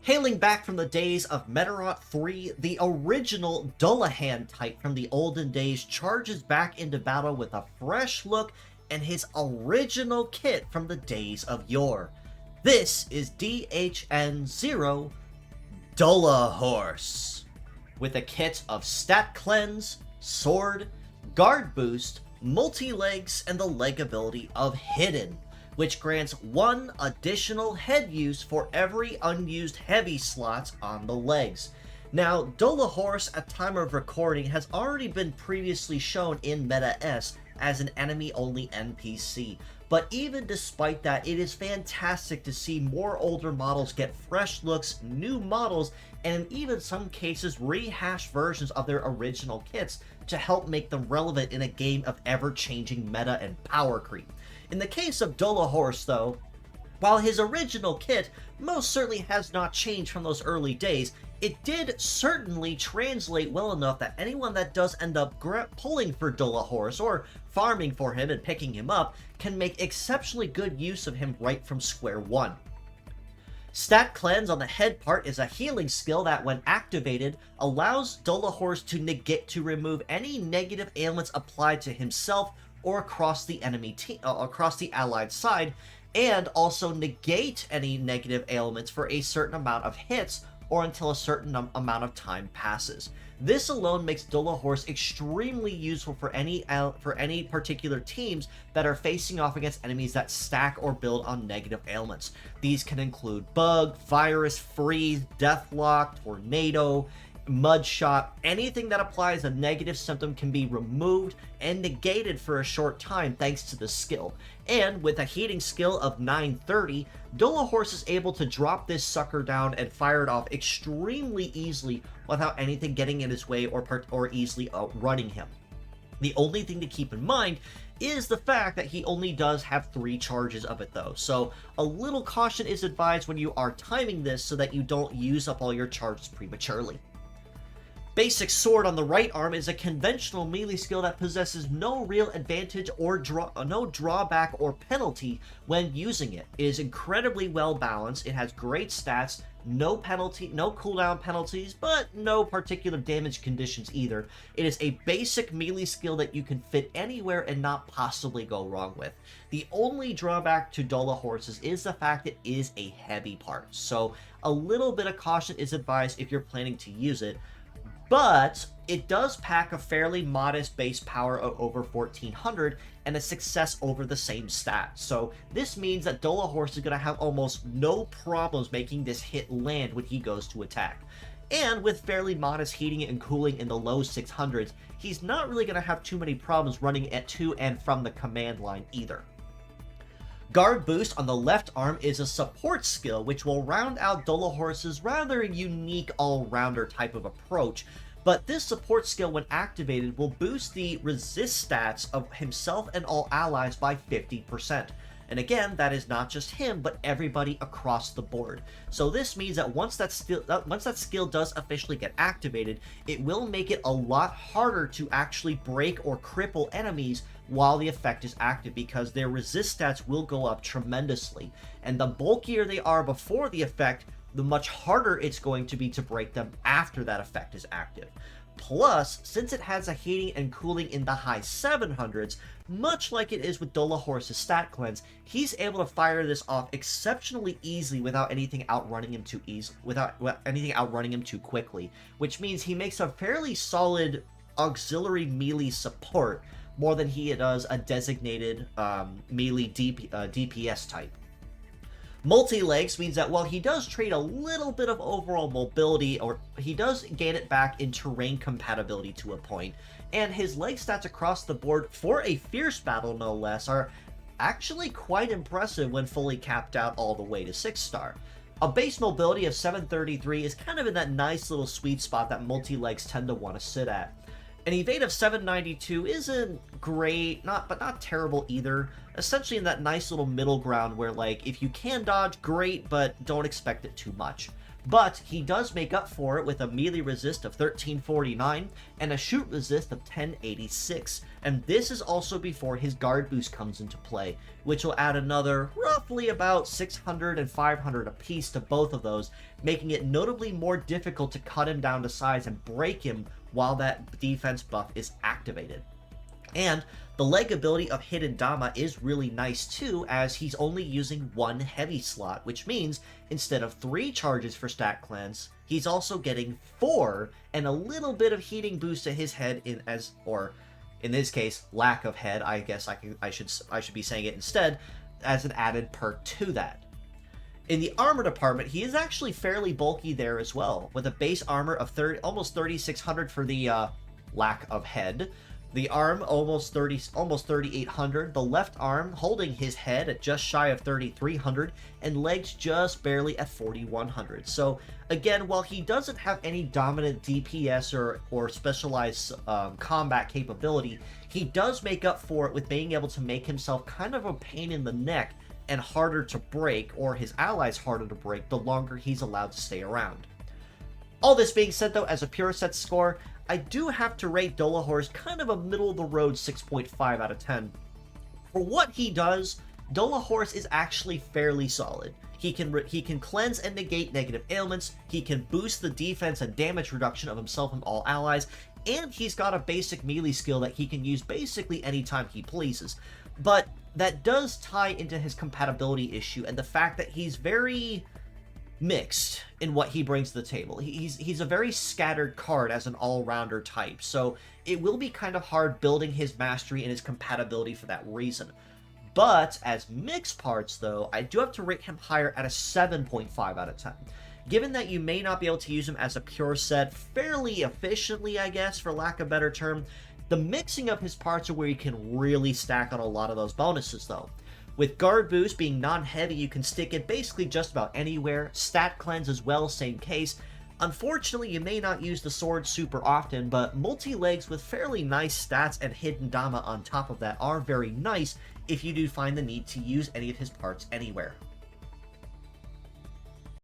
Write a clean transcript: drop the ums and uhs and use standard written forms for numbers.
Hailing back from the days of Medarot 3, the original Dullahan type from the olden days charges back into battle with a fresh look and his original kit from the days of yore. This is DHN00 Dullahorse, with a kit of Stat Cleanse, Sword, Guard Boost, Multi-Legs, and the leg ability of Hidden, which grants one additional head use for every unused heavy slots on the legs. Now, Dullahorse at time of recording has already been previously shown in Meta S as an enemy-only NPC, but even despite that, it is fantastic to see more older models get fresh looks, new models, and in even some cases rehashed versions of their original kits to help make them relevant in a game of ever-changing meta and power creep. In the case of Dullahorse, though, while his original kit most certainly has not changed from those early days, it did certainly translate well enough that anyone that does end up pulling for Dullahorse or farming for him and picking him up can make exceptionally good use of him right from square one. Stat Cleanse on the head part is a healing skill that, when activated, allows Dullahorse to remove any negative ailments applied to himself or across the enemy across the allied side, and also negate any negative ailments for a certain amount of hits or until a certain amount of time passes. This alone makes Dullahorse extremely useful for any particular teams that are facing off against enemies that stack or build on negative ailments. These can include Bug, Virus, Freeze, Deathlock, Tornado, Mudshot. Anything that applies a negative symptom can be removed and negated for a short time thanks to the skill. And with a heating skill of 930, Dullahorse is able to drop this sucker down and fire it off extremely easily without anything getting in his way or easily outrunning him. The only thing to keep in mind is the fact that he only does have 3 charges of it though, so a little caution is advised when you are timing this so that you don't use up all your charges prematurely. Basic Sword on the right arm is a conventional melee skill that possesses no real advantage or no drawback or penalty when using it. It is incredibly well balanced, it has great stats, no cooldown penalties, but no particular damage conditions either. It is a basic melee skill that you can fit anywhere and not possibly go wrong with. The only drawback to Dullahorse's is the fact it is a heavy part, so a little bit of caution is advised if you're planning to use it. But it does pack a fairly modest base power of over 1400 and a success over the same stat. So this means that Dullahorse is going to have almost no problems making this hit land when he goes to attack. And with fairly modest heating and cooling in the low 600s, he's not really going to have too many problems running to and from the command line either. Guard Boost on the left arm is a support skill which will round out Dullahorse's rather unique all-rounder type of approach, but this support skill when activated will boost the resist stats of himself and all allies by 50%. And again, that is not just him, but everybody across the board. So this means that once that skill does officially get activated, it will make it a lot harder to actually break or cripple enemies while the effect is active, because their resist stats will go up tremendously. And the bulkier they are before the effect, the much harder it's going to be to break them after that effect is active. Plus, since it has a heating and cooling in the high 700s, much like it is with Dullahorse's Stat Cleanse, he's able to fire this off exceptionally easily without anything outrunning him too quickly, which means he makes a fairly solid auxiliary melee support more than he does a designated melee DPS type. Multi-legs means that while he does trade a little bit of overall mobility, or he does gain it back in terrain compatibility to a point, and his leg stats across the board for a fierce battle no less are actually quite impressive when fully capped out all the way to 6-star. A base mobility of 733 is kind of in that nice little sweet spot that multi-legs tend to want to sit at. An evade of 792 isn't great, but not terrible either. Essentially in that nice little middle ground where, like, if you can dodge, great, but don't expect it too much. But he does make up for it with a melee resist of 1349 and a shoot resist of 1086, and this is also before his guard boost comes into play, which will add another roughly about 600 and 500 apiece to both of those, making it notably more difficult to cut him down to size and break him while that defense buff is activated. And the leg ability of Hidden Dama is really nice too, as he's only using one heavy slot, which means instead of 3 charges for Stat Cleanse, he's also getting 4 and a little bit of heating boost to his head in this case, lack of head. I guess I should be saying it instead as an added perk to that. In the armor department, he is actually fairly bulky there as well, with a base armor of almost 3600 for the lack of head. The arm almost 3800, the left arm holding his head at just shy of 3300, and legs just barely at 4100. So again, while he doesn't have any dominant DPS or specialized combat capability, he does make up for it with being able to make himself kind of a pain in the neck and harder to break, or his allies harder to break, the longer he's allowed to stay around. All this being said though, as a pure set score, I do have to rate Dullahorse kind of a middle-of-the-road 6.5 out of 10. For what he does, Dullahorse is actually fairly solid. He can cleanse and negate negative ailments, he can boost the defense and damage reduction of himself and all allies, and he's got a basic melee skill that he can use basically anytime he pleases. But that does tie into his compatibility issue and the fact that he's very mixed in what he brings to the table. He's a very scattered card as an all-rounder type, so it will be kind of hard building his mastery and his compatibility for that reason. But as mixed parts though, I do have to rate him higher at a 7.5 out of 10. Given that you may not be able to use him as a pure set fairly efficiently, I guess, for lack of a better term, the mixing of his parts are where you can really stack on a lot of those bonuses though. With Guard Boost being non-heavy, you can stick it basically just about anywhere. Stat Cleanse as well, same case. Unfortunately, you may not use the sword super often, but multi-legs with fairly nice stats and Hidden Dama on top of that are very nice if you do find the need to use any of his parts anywhere.